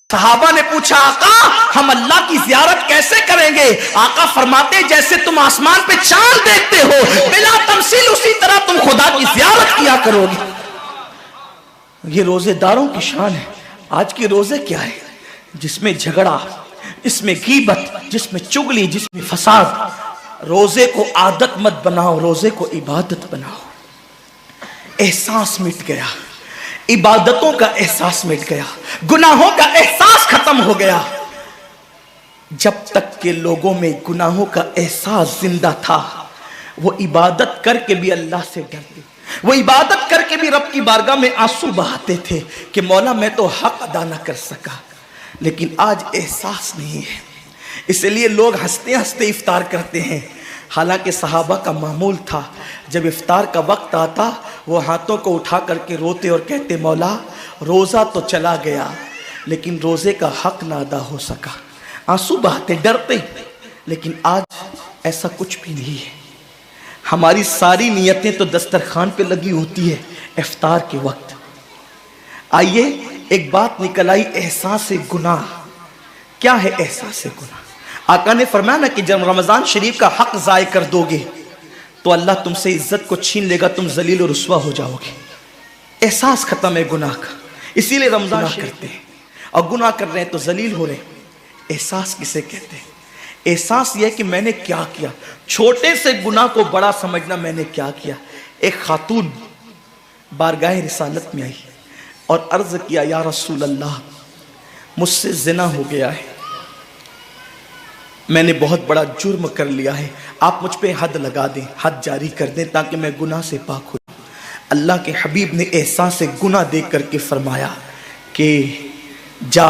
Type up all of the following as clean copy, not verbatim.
सहाबा ने पूछा, आका हम अल्लाह की ज़ियारत कैसे करेंगे? आका फरमाते, जैसे तुम आसमान पे चांद देखते हो बिला तमसील, उसी तरह तुम खुदा की ज़ियारत किया करोगे। ये रोजेदारों की शान है। आज के रोजे क्या है? जिसमें झगड़ा, जिसमें गीबत, जिसमें चुगली, जिसमें फसाद। रोजे को आदत मत बनाओ, रोजे को इबादत बनाओ। एहसास मिट गया, इबादतों का एहसास मिट गया, गुनाहों का एहसास खत्म हो गया। जब तक के लोगों में गुनाहों का एहसास जिंदा था, वो इबादत करके भी अल्लाह से डरते, वो इबादत करके भी रब की बारगाह में आंसू बहाते थे कि मौला मैं तो हक अदा न कर सका। लेकिन आज एहसास नहीं है, इसलिए लोग हंसते हंसते इफ्तार करते हैं। हालांकि सहाबा का मामूल था, जब इफ्तार का वक्त आता वो हाथों को उठा करके रोते और कहते, मौला रोज़ा तो चला गया लेकिन रोज़े का हक ना अदा हो सका। आंसू बहाते, डरते। लेकिन आज ऐसा कुछ भी नहीं है। हमारी सारी नियतें तो दस्तरखान पे लगी होती है इफ्तार के वक्त। आइए एक बात निकल आई, एहसास गुनाह। क्या है एहसास गुनाह? आका ने फरमाया ना कि जब रमज़ान शरीफ का हक ज़ाय कर दोगे तो अल्लाह तुमसे इज्जत को छीन लेगा, तुम जलील और रुस्वा हो जाओगे। एहसास खत्म है गुनाह का, इसीलिए रमज़ान करते हैं और गुनाह कर रहे हैं तो जलील हो रहे हैं। एहसास किसे कहते हैं? एहसास यह है कि मैंने क्या किया। छोटे से गुनाह को बड़ा समझना, मैंने क्या किया। एक खातून बारगाह रिसालत में आई और अर्ज किया, या रसूल अल्लाह मुझसे जिना हो गया है, मैंने बहुत बड़ा जुर्म कर लिया है, आप मुझ पे हद लगा दें, हद जारी कर दें ताकि मैं गुनाह से पाक हो। अल्लाह के हबीब ने एहसास गुनाह देख करके फरमाया कि जा,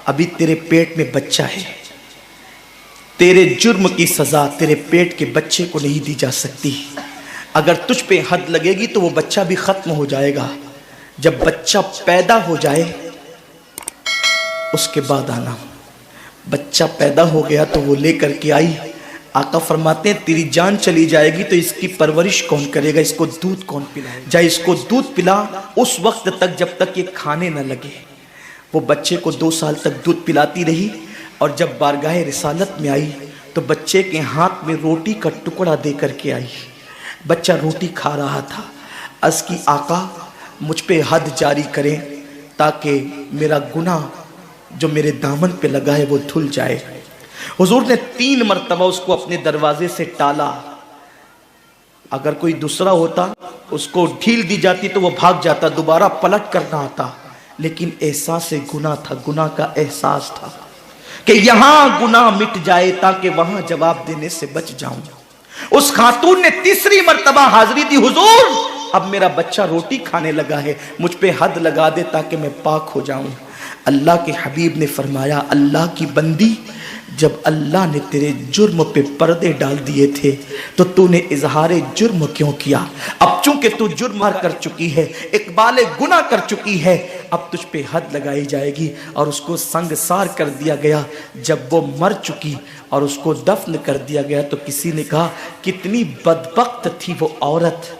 अभी तेरे पेट में बच्चा है, तेरे जुर्म की सज़ा तेरे पेट के बच्चे को नहीं दी जा सकती। अगर तुझ पे हद लगेगी तो वो बच्चा भी ख़त्म हो जाएगा। जब बच्चा पैदा हो जाए उसके बाद आना। बच्चा पैदा हो गया तो वो लेकर के आई। आका फरमाते हैं, तेरी जान चली जाएगी तो इसकी परवरिश कौन करेगा, इसको दूध कौन पिलाएगा? जा इसको दूध पिला उस वक्त तक जब तक ये खाने न लगे। वो बच्चे को 2 साल तक दूध पिलाती रही और जब बारगाह रिसालत में आई तो बच्चे के हाथ में रोटी का टुकड़ा दे करके आई। बच्चा रोटी खा रहा था। अर्ज़ की, आका मुझ पे हद जारी करें ताकि मेरा गुनाह जो मेरे दामन पे लगा है वो धुल जाए। हुजूर ने 3 मरतबा उसको अपने दरवाजे से टाला। अगर कोई दूसरा होता उसको ढील दी जाती तो वो भाग जाता, दोबारा पलट करना आता। लेकिन एहसास गुनाह था, गुनाह का एहसास था कि यहां गुनाह मिट जाए ताकि वहां जवाब देने से बच जाऊं। उस खातून ने 3री मरतबा हाजिरी दी, हुजूर अब मेरा बच्चा रोटी खाने लगा है, मुझ पे हद लगा दे ताकि मैं पाक हो जाऊं। अल्लाह के हबीब ने फरमाया, अल्लाह की बंदी, जब अल्लाह ने तेरे जुर्म पे पर्दे डाल दिए थे तो तूने इजहार जुर्म क्यों किया? अब चूंकि तू जुर्म कर चुकी है, इकबाल गुनाह कर चुकी है, अब तुझ पे हद लगाई जाएगी। और उसको संगसार कर दिया गया। जब वो मर चुकी और उसको दफन कर दिया गया तो किसी ने कहा, कितनी बदबख्त थी वो औरत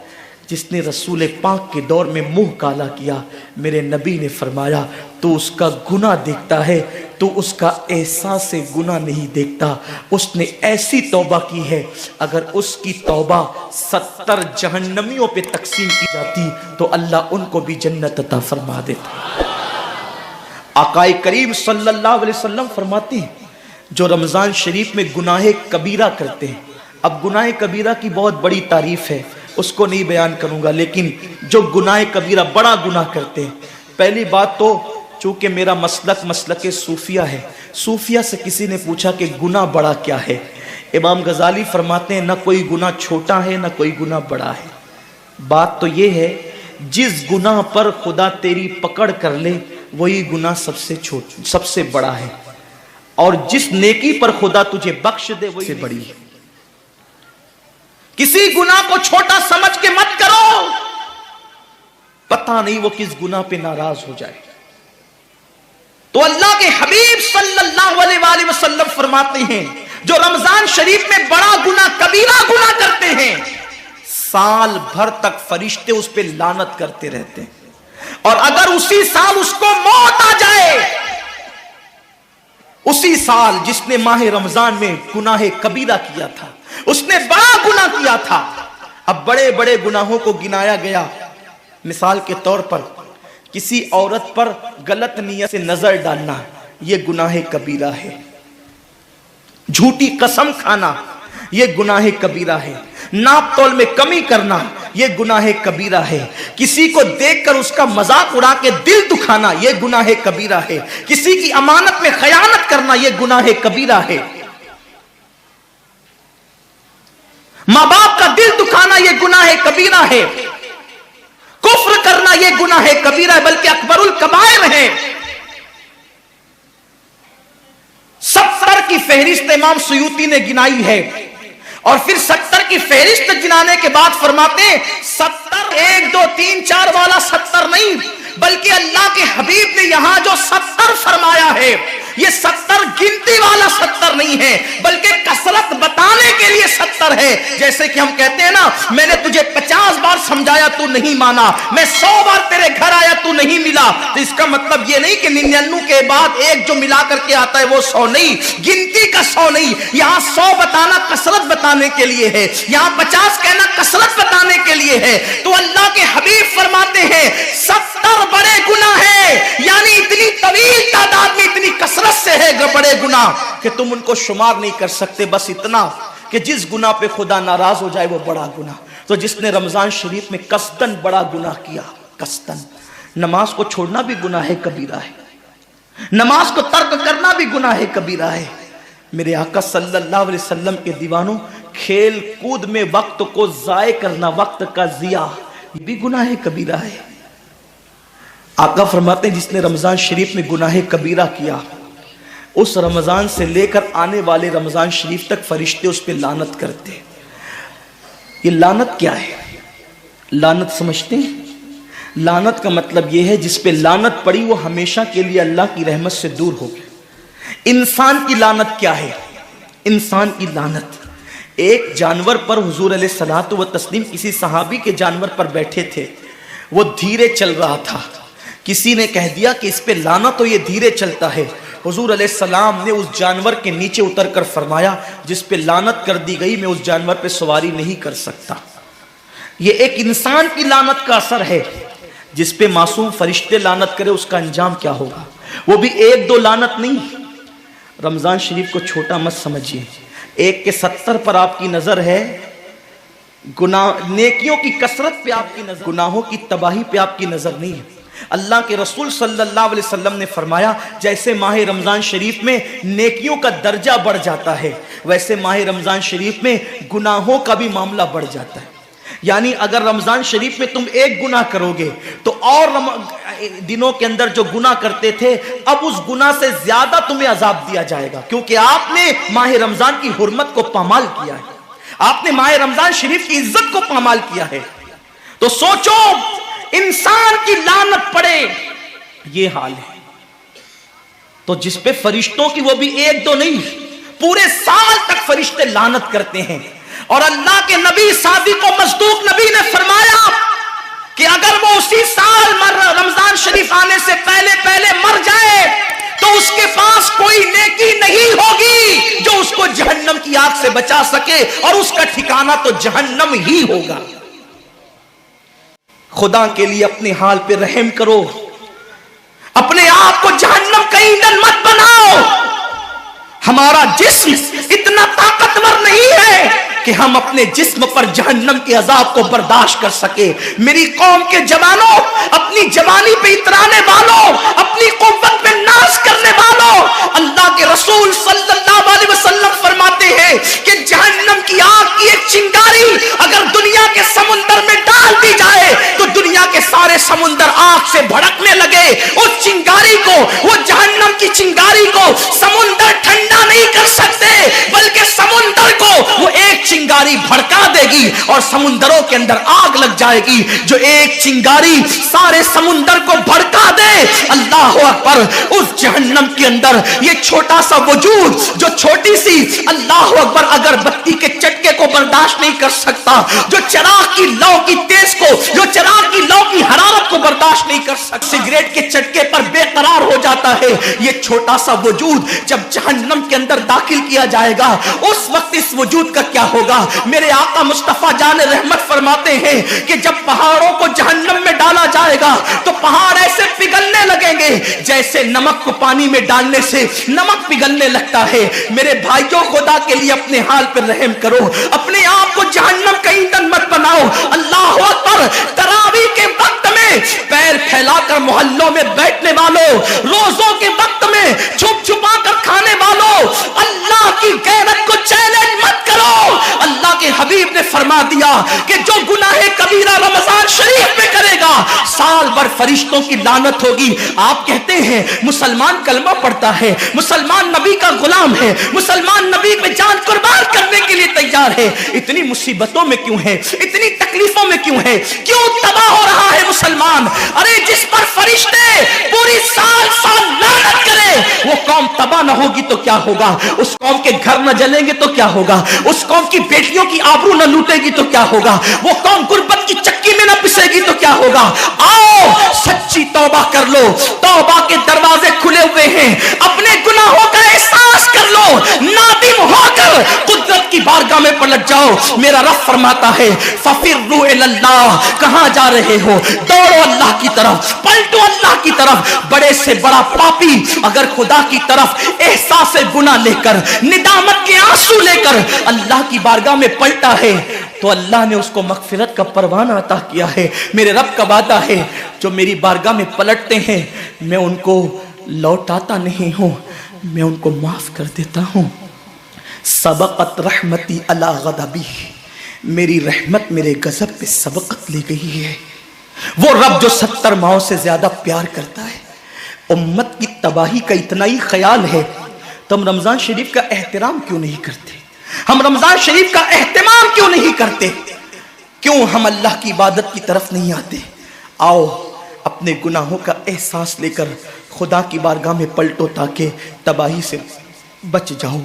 जिसने रसूल पाक के दौर में मुंह काला किया। मेरे नबी ने फरमाया, तो उसका गुनाह देखता है तो उसका एहसास से गुनाह नहीं देखता। उसने ऐसी तौबा की है, अगर उसकी तौबा 70 जहन्नमियों पे तकसीम की जाती तो अल्लाह उनको भी जन्नत अता फरमा देता। आकाए करीम सल्लल्लाहु अलैहि वसल्लम फरमाते हैं, जो रमज़ान शरीफ में गुनाह कबीरा करते हैं। अब गुनाह कबीरा की बहुत बड़ी तारीफ है, उसको नहीं बयान करूंगा, लेकिन जो गुनाह कबीरा बड़ा गुनाह करते हैं। पहली बात तो चूंकि मेरा मसलक सूफिया है, सूफिया से किसी ने पूछा कि गुनाह बड़ा क्या है? इमाम गजाली फरमाते हैं, ना कोई गुनाह छोटा है ना कोई गुनाह बड़ा है। बात तो ये है, जिस गुनाह पर खुदा तेरी पकड़ कर ले वही गुनाह सबसे बड़ा है, और जिस नेकी पर खुदा तुझे बख्श दे वही से बड़ी है। किसी गुनाह को छोटा समझ के मत करो, पता नहीं वो किस गुनाह पे नाराज हो जाए। तो अल्लाह के हबीब सल्लल्लाहु अलैहि वसल्लम फरमाते हैं, जो रमजान शरीफ में बड़ा गुनाह कबीरा गुनाह करते हैं, साल भर तक फरिश्ते उस पे लानत करते रहते हैं। और अगर उसी साल उसको मौत आ जाए उसी साल जिसने माह रमजान में गुनाह कबीरा किया था, उसने बड़ा गुनाह किया था। अब बड़े बड़े गुनाहों को गिनाया गया। मिसाल के तौर पर किसी औरत पर गलत नीयत से नजर डालना, यह गुनाह कबीरा है। झूठी कसम खाना, यह गुनाह कबीरा है। नाप तोल में कमी करना, यह गुनाह कबीरा है। किसी को देखकर उसका मजाक उड़ा के दिल दुखाना, यह गुनाह कबीरा है। किसी की अमानत में खयानत करना, यह गुनाह कबीरा है। मां बाप का दिल दुखाना, यह गुनाह कबीरा है। कुफ्र करना, यह गुनाह कबीरा है, बल्कि अकबरुल कबायर है। 70 की फहरिस्त इमाम सुयूती ने गिनाई है, और फिर 70 की फहरिस्त गिनाने के बाद फरमाते हैं 70 1 2 3 4 वाला 70 नहीं, बल्कि अल्लाह के हबीब ने यहां जो 70 फरमाया है, ये 70 गिनती वाला 70 नहीं है, बल्कि कसरत बताने के लिए 70 है। जैसे कि हम कहते हैं ना, मैंने तुझे 50 बार समझाया तू नहीं माना, मैं 100 बार तेरे घर आया तू नहीं मिला, तो इसका मतलब ये नहीं कि 99 के बाद एक जो मिला करके आता है वो 100 नहीं, गिनती का 100 नहीं। यहां 100 बताना कसरत बताने के लिए है, यहां 50 कहना कसरत बताने के लिए है। तो अल्लाह के हबीब फरमाते हैं 70 बड़े गुनाह है, यानी इतनी तवील तादाद में इतनी कसरत से है बड़े गुनाह कि तुम उनको शुमार नहीं कर सकते। बस इतना कि जिस गुनाह पे खुदा नाराज हो जाए वो बड़ा गुनाह। तो जिसने रमजान शरीफ में कस्तन बड़ा गुनाह किया, कस्तन, नमाज को छोड़ना भी गुनाह है कबीरा है, नमाज को तर्क करना भी गुनाह है कबीरा है। मेरे आका सल्लल्लाहु अलैहि वसल्लम के दीवानों, खेल कूद में वक्त को जाय करना, वक्त का जिया, ये भी गुनाह है कबीरा है। आका फरमाते हैं जिसने रमजान शरीफ में गुनाह कबीरा किया, उस रमजान से लेकर आने वाले रमजान शरीफ तक फरिश्ते उस पर लानत करते। ये लानत क्या है? लानत समझते हैं? लानत का मतलब यह है जिस पे लानत पड़ी वो हमेशा के लिए अल्लाह की रहमत से दूर हो गया। इंसान की लानत क्या है? इंसान की लानत, एक जानवर पर हुजूर अलैहिस्सलातु व तस्लीम किसी सहाबी के जानवर पर बैठे थे, वो धीरे चल रहा था। किसी ने कह दिया कि इस पे लानत हो, ये धीरे चलता है। हुजूर अलैहिस्सलाम ने उस जानवर के नीचे उतरकर फरमाया जिस पे लानत कर दी गई, मैं उस जानवर पे सवारी नहीं कर सकता। ये एक इंसान की लानत का असर है। जिस पे मासूम फरिश्ते लानत करे उसका अंजाम क्या होगा? वो भी 1-2 लानत नहीं। रमजान शरीफ को छोटा मत समझिए। 1 के 70 पर आपकी नजर है, गुनाह नेकियों की कसरत पे आपकी नजर, गुनाहों की तबाही पे आपकी नजर नहीं है। अल्लाह के रसूल सल्लल्लाहु अलैहि वसल्लम ने फरमाया जैसे माह रमजान शरीफ में नेकियों का दर्जा बढ़ जाता है, वैसे माह रमजान शरीफ में गुनाहों का भी मामला बढ़ जाता है। यानी अगर रमजान शरीफ में तुम एक गुनाह करोगे तो और दिनों के अंदर जो गुनाह करते थे, अब उस गुनाह से ज्यादा तुम्हें अजाब दिया जाएगा, क्योंकि आपने माह रमजान की हुर्मत को पामाल किया है, आपने माह रमजान शरीफ की इज्जत को पामाल किया है। तो सोचो, इंसान की लानत पड़े, ये हाल है। तो जिस पे फरिश्तों की, वो भी 1-2 नहीं, पूरे साल तक फरिश्ते लानत करते हैं। और अल्लाह के नबी सादिक व मस्दूक नबी ने फरमाया कि अगर वो उसी साल रमजान शरीफ आने से पहले पहले मर जाए तो उसके पास कोई नेकी नहीं होगी जो उसको जहन्नम की आग से बचा सके, और उसका ठिकाना तो जहन्नम ही होगा। खुदा के लिए अपने हाल पे रहम करो, अपने आप को जहन्नम का ईंधन मत बनाओ। हमारा जिस्म इतना ताकतवर नहीं है कि हम अपने जिस्म पर जहन्नम के अजाब को बर्दाश्त कर सके। मेरी कौम के जवानों, अपनी जवानी पे इतराने वालों, अपनी कुव्वत पे नाश करने वालों, अल्लाह के रसूल सल्लल्लाहु अलैहि वसल्लम फरमाते हैं कि जहन्नम की आग की एक चिंगारी अगर दुनिया के समुंदर में डाल दी जाए तो दुनिया के सारे समुंदर आग से भड़कने लगे। उस चिंगारी को, वो जहन्नम की चिंगारी को समुंदर ठंडा नहीं कर सकते, बल्कि समुंदर को वो एक चिंगारी भड़का देगी और समुंदरों के अंदर आग लग जाएगी। जो एक चिंगारी सारे समुंदर को भड़का दे, अल्लाह अकबर, उस जहन्नम के अंदर ये छोटा सा वजूद, जो छोटी सी, अल्लाह अकबर, अगर बत्ती के चटके को बर्दाश्त नहीं कर सकता, जो चिराग की लौ की तेज को, जो चिराग की लौ की हरारत को बर्दाश्त नहीं कर सकता, सिगरेट के चटके पर बेकरार हो जाता है। ये छोटा सा वजूद जब जहन्नम के अंदर दाखिल किया जाएगा, उस वक्त इस वजूद का क्या होगा। मेरे आका मुस्तफा जान रहमत फरमाते हैं कि जब पहाड़ों को जहन्नम में डाला जाएगा तो पहाड़ ऐसे पिघलने लगेंगे जैसे नमक को पानी में डालने से नमक पिघलने लगता है। मेरे भाइयों, खुदा के लिए अपने हाल पर रहम करो, अपने आप को जहन्नम का ईंधन मत बनाओ। अल्लाह अकबर। तरावी के वक्त में पैर फैलाकर मोहल्लों में बैठने वालों, रोजों के वक्त में छुप छुपा कर खाने वालों, अल्लाह की गैरत को चैलेंज मत करो। अल्लाह के हबीब ने फरमा दिया कि जो गुनाह कबीरा रमजान शरीफ में करेगा, साल भर फरिश्तों की लानत होगी। आप कहते हैं मुसलमान कलमा पढ़ता है, मुसलमान नबी का गुलाम है, मुसलमान नबी पे जान कुर्बान करने के लिए तैयार है, इतनी मुसीबतों में क्यों है, इतनी तकलीफों में क्यों है, क्यों तबाह हो रहा है मुसलमान। अरे जिस पर फरिश्ते पूरी साल लानत करे, वो कौम तबाह न होगी तो क्या होगा, उस कौम के घर न जलेंगे तो क्या होगा, उस कौम की बेटियों की आबरू न लूटेगी तो क्या होगा, वो कौम गुर्बत की चक्की में न पिसेगी तो क्या होगा। आओ सच्ची तौबा कर लो, तौबा के दरवाजे खुले हुए हैं, अपने गुनाहों का एहसास कर लो, नादिम होकर कुदरत की बारगाह में पलट जाओ। मेरा रब फरमाता है फफिर्रू इलल्लाह, कहां जा रहे हो, दौड़ो अल्लाह की तरफ, पलटो अल्लाह की तरफ। बड़े से बड़ा पापी अगर खुदा की तरफ एहसास गुनाह लेकर, निदामत के आंसू लेकर अल्लाह की बारगाह में पलटा है तो अल्लाह ने उसको मगफिरत का परवाना अता किया है। मेरे रब का वादा है जो मेरी बारगाह में पलटते हैं मैं उनको लौटाता नहीं हूं, मैं उनको माफ कर देता हूं। सबकत रहमती अला गदबी, मेरी रहमत मेरे गजब पे सबकत ले गई है। वो रब जो 70 माओं से ज्यादा प्यार करता है, उम्मत की तबाही का इतना ही ख्याल है तो हम रमजान शरीफ का एहतराम क्यों नहीं करते, हम रमजान शरीफ का एहतमाम क्यों नहीं करते, क्यों हम अल्लाह की इबादत की तरफ नहीं आते। आओ अपने गुनाहों का एहसास लेकर खुदा की बारगाह में पलटो ताकि तबाही से बच जाओ।